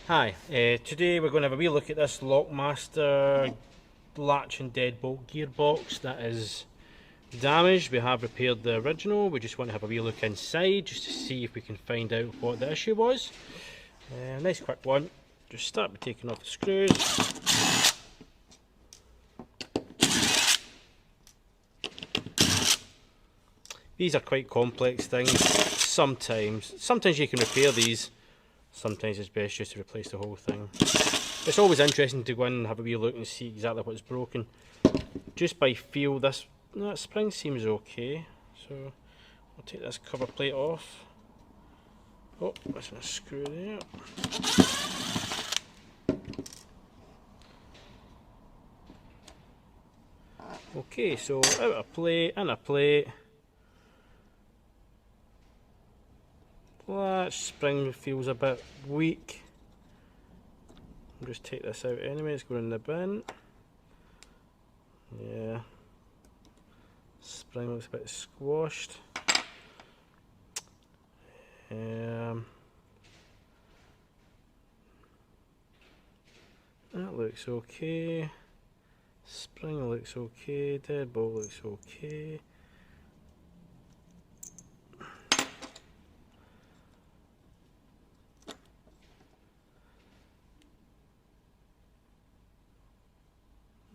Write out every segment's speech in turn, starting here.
Hi, today we're going to have a wee look at this Lockmaster latch and deadbolt gearbox that is damaged. We have repaired the original. We just want to have a wee look inside just to see if we can find out what the issue was. Nice quick one. Just start by taking off the screws. These are quite complex things. Sometimes you can repair these. Sometimes it's best just to replace the whole thing. It's always interesting to go in and have a wee look and see exactly what's broken. Just by feel, that spring seems okay. So I'll take this cover plate off. Oh, that's a screw there. Okay, so out a plate and a plate. Latch spring feels a bit weak. I'll just take this out anyway, it's going in the bin. Yeah. Spring looks a bit squashed. That looks okay. Spring looks okay. Deadbolt looks okay.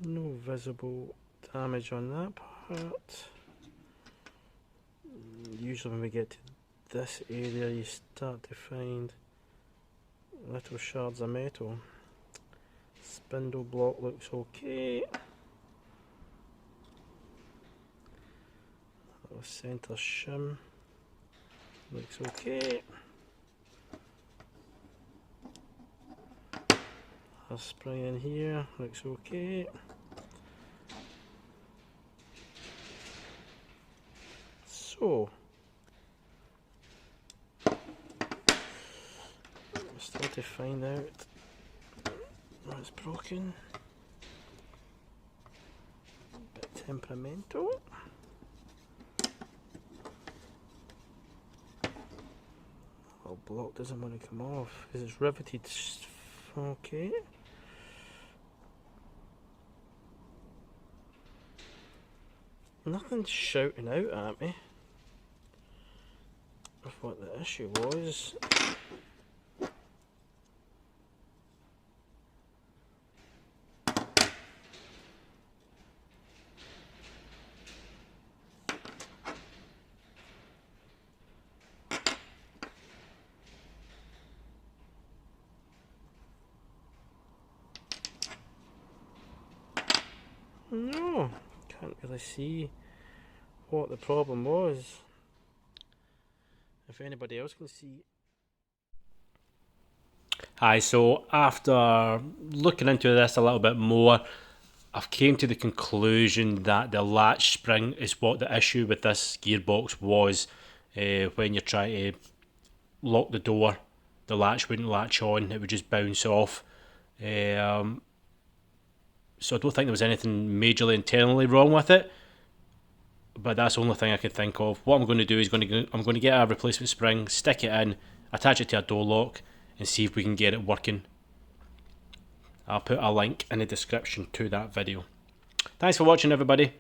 No visible damage on that part. Usually when we get to this area you start to find little shards of metal. Spindle block looks okay. Little centre shim looks okay. I'll spring in here, looks okay. So, still to find out what's broken. A bit temperamental. Oh, block doesn't want to come off because it's riveted. Okay. Nothing's shouting out at me of what the issue was. No, can't really see what the problem was. If anybody else can see. Hi, so after looking into this a little bit more, I've came to the conclusion that the latch spring is what the issue with this gearbox was. When you try to lock the door, the latch wouldn't latch on, it would just bounce off. So I don't think there was anything majorly internally wrong with it, but that's the only thing I could think of. What I'm going to do is I'm going to get a replacement spring, stick it in, attach it to a door lock, and see if we can get it working. I'll put a link in the description to that video. Thanks for watching, everybody.